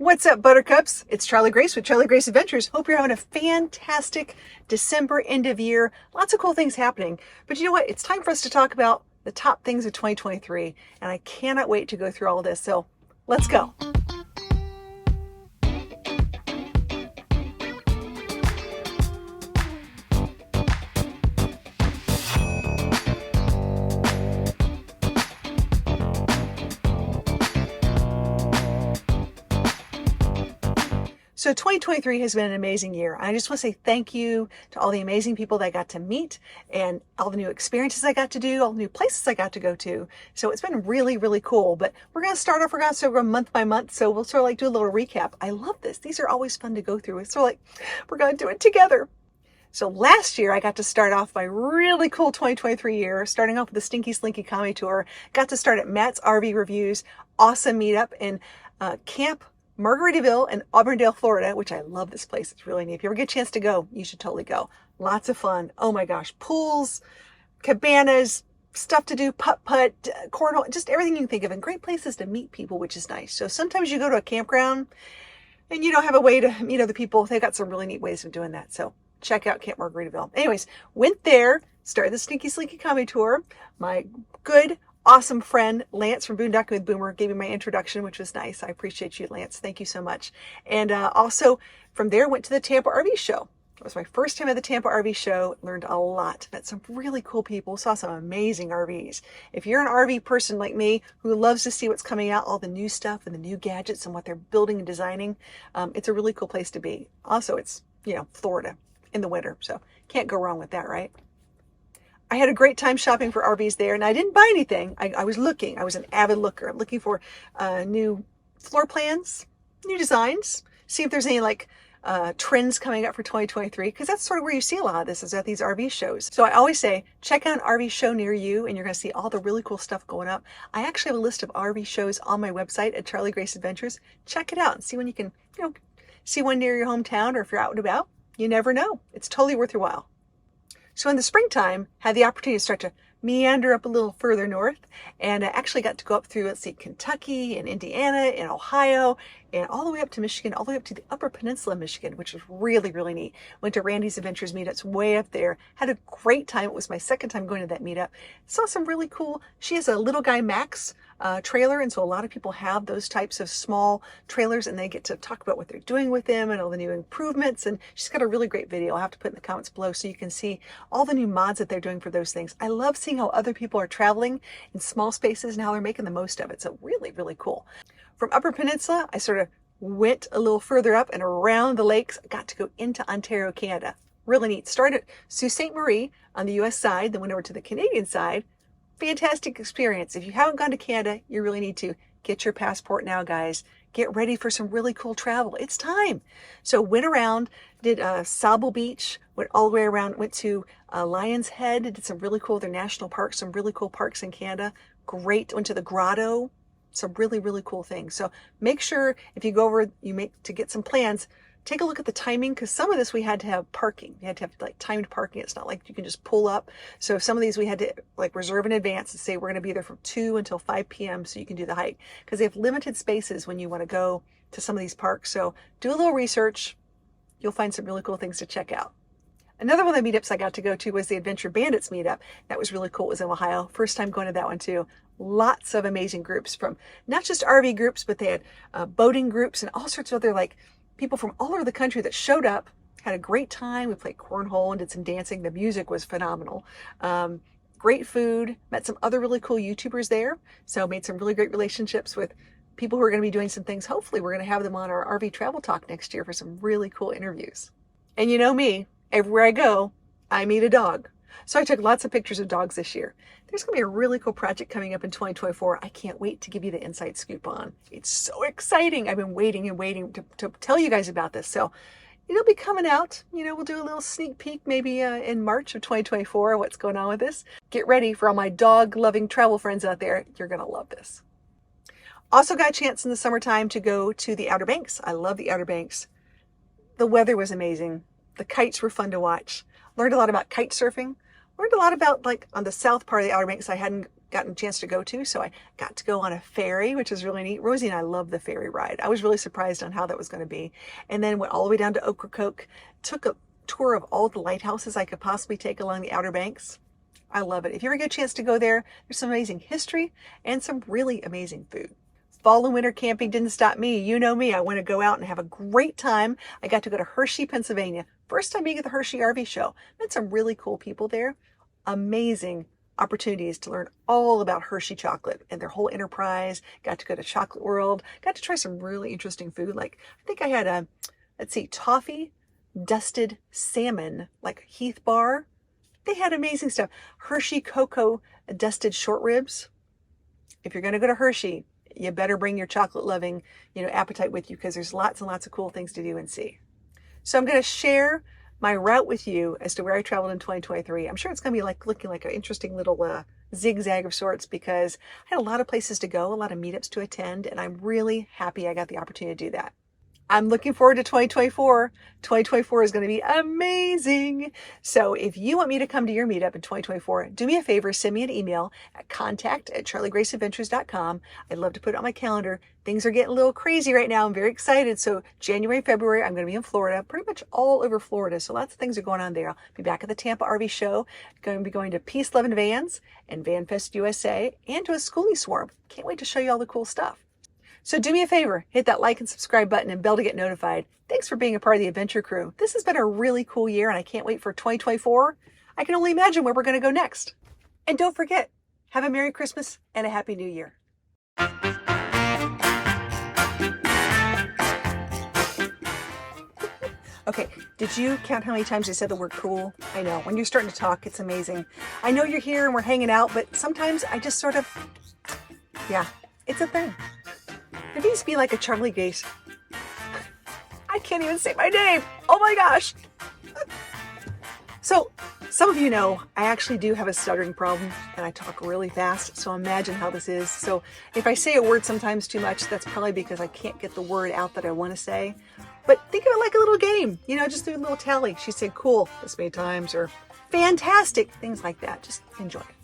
What's up, Buttercups? It's Charlie Grace with Charlie Grace Adventures. Hope you're having a fantastic December end of year. Lots of cool things happening. But you know what? It's time for us to talk about the top things of 2023. And I cannot wait to go through all of this. So let's go. So 2023 has been an amazing year. I just want to say thank you to all the amazing people that I got to meet and all the new experiences I got to do, all the new places I got to go to. So it's been really, really cool. But we're going to go month by month. So we'll sort of like do a little recap. I love this. These are always fun to go through. It's sort of like we're going to do it together. So last year I got to start off my really cool 2023 year, starting off with the Stinky Slinky Comedy Tour. Got to start at Matt's RV Reviews, awesome meetup in Camp Margaritaville in Auburndale, Florida, which I love this place. It's really neat. If you ever get a chance to go, you should totally go. Lots of fun. Oh my gosh. Pools, cabanas, stuff to do, putt-putt, cornhole, just everything you can think of, and great places to meet people, which is nice. So sometimes you go to a campground and you don't have a way to meet other people. They've got some really neat ways of doing that. So check out Camp Margaritaville. Anyways, went there, started the Stinky Slinky Comedy Tour. My good awesome friend Lance from Boondocking with Boomer gave me my introduction, which was nice. I appreciate you, Lance. Thank you so much. And also from there went to the Tampa RV Show. It was my first time at the Tampa RV Show. Learned a lot. Met some really cool people. Saw some amazing RVs. If you're an RV person like me who loves to see what's coming out, all the new stuff and the new gadgets and what they're building and designing, it's a really cool place to be. Also, it's, Florida in the winter. So can't go wrong with that, right? I had a great time shopping for RVs there, and I didn't buy anything. I was looking. I was an avid looker. I'm looking for new floor plans, new designs, see if there's any trends coming up for 2023, because that's sort of where you see a lot of this is at these RV shows. So I always say, check out an RV show near you, and you're going to see all the really cool stuff going up. I actually have a list of RV shows on my website at Charlie Grace Adventures. Check it out and see when you can, see one near your hometown, or if you're out and about. You never know. It's totally worth your while. So in the springtime, had the opportunity to start to meander up a little further north, and I actually got to go up through, Kentucky and Indiana and Ohio and all the way up to Michigan, all the way up to the Upper Peninsula of Michigan, which was really, really neat. Went to Randy's Adventures meetups way up there. Had a great time. It was my second time going to that meetup. Saw some really cool, she has a Little Guy Max trailer, and so a lot of people have those types of small trailers, and they get to talk about what they're doing with them and all the new improvements, and she's got a really great video. I'll have to put in the comments below so you can see all the new mods that they're doing for those things. I love seeing how other people are traveling in small spaces and how they're making the most of it. So really, really cool. From Upper Peninsula, I sort of went a little further up and around the lakes. Got to go into Ontario, Canada. Really neat. Started at Sault Ste. Marie on the US side, then went over to the Canadian side. Fantastic experience. If you haven't gone to Canada, you really need to get your passport now, guys. Get ready for some really cool travel. It's time. So went around, did Sable Beach, went all the way around, went to Lion's Head, did some really cool, their national parks, some really cool parks in Canada. Great. Went to the Grotto. Some really, really cool things. So make sure if you go over, to get some plans, take a look at the timing, because some of this we had to have parking. We had to have timed parking. It's not like you can just pull up. So some of these we had to reserve in advance and say we're going to be there from 2 until 5 p.m. so you can do the hike, because they have limited spaces when you want to go to some of these parks. So do a little research. You'll find some really cool things to check out. Another one of the meetups I got to go to was the Adventure Bandits meetup. That was really cool. It was in Ohio. First time going to that one too. Lots of amazing groups, from not just RV groups, but they had boating groups and all sorts of other people from all over the country that showed up. Had a great time. We played cornhole and did some dancing. The music was phenomenal. Great food. Met some other really cool YouTubers there. So made some really great relationships with people who are going to be doing some things. Hopefully we're going to have them on our RV Travel Talk next year for some really cool interviews. And you know me, everywhere I go, I meet a dog. So I took lots of pictures of dogs this year. There's going to be a really cool project coming up in 2024. I can't wait to give you the inside scoop on. It's so exciting. I've been waiting and waiting to tell you guys about this. So it'll be coming out. We'll do a little sneak peek maybe in March of 2024, what's going on with this. Get ready for all my dog-loving travel friends out there. You're going to love this. Also got a chance in the summertime to go to the Outer Banks. I love the Outer Banks. The weather was amazing. The kites were fun to watch. Learned a lot about kite surfing. Learned a lot about, on the south part of the Outer Banks, I hadn't gotten a chance to go to. So I got to go on a ferry, which is really neat. Rosie and I love the ferry ride. I was really surprised on how that was going to be. And then went all the way down to Ocracoke, took a tour of all the lighthouses I could possibly take along the Outer Banks. I love it. If you ever get a chance to go there, there's some amazing history and some really amazing food. Fall and winter camping didn't stop me. You know me. I want to go out and have a great time. I got to go to Hershey, Pennsylvania. First time being at the Hershey RV Show. Met some really cool people there. Amazing opportunities to learn all about Hershey chocolate and their whole enterprise. Got to go to Chocolate World. Got to try some really interesting food. Like, I think I had a, toffee dusted salmon, like Heath Bar. They had amazing stuff. Hershey cocoa dusted short ribs. If you're going to go to Hershey, you better bring your chocolate loving, appetite with you, because there's lots and lots of cool things to do and see. So I'm going to share my route with you as to where I traveled in 2023. I'm sure it's going to be looking like an interesting little zigzag of sorts, because I had a lot of places to go, a lot of meetups to attend, and I'm really happy I got the opportunity to do that. I'm looking forward to 2024. 2024 is going to be amazing. So if you want me to come to your meetup in 2024, do me a favor, send me an email at contact@charliegraceadventures.com. I'd love to put it on my calendar. Things are getting a little crazy right now. I'm very excited. So January, February, I'm going to be in Florida, pretty much all over Florida. So lots of things are going on there. I'll be back at the Tampa RV Show. Going to be going to Peace, Love, and Vans and VanFest USA and to a schoolie swarm. Can't wait to show you all the cool stuff. So do me a favor, hit that like and subscribe button and bell to get notified. Thanks for being a part of the adventure crew. This has been a really cool year, and I can't wait for 2024. I can only imagine where we're going to go next. And don't forget, have a Merry Christmas and a Happy New Year. Okay, did you count how many times I said the word cool? I know, when you're starting to talk, it's amazing. I know you're here and we're hanging out, but sometimes I just sort of, it's a thing. There needs to be like a Charlie Grace. I can't even say my name. Oh my gosh. So some of you know I actually do have a stuttering problem and I talk really fast. So imagine how this is. So if I say a word sometimes too much, that's probably because I can't get the word out that I want to say. But think of it like a little game, just do a little tally. She said cool this many times, or fantastic, things like that. Just enjoy it.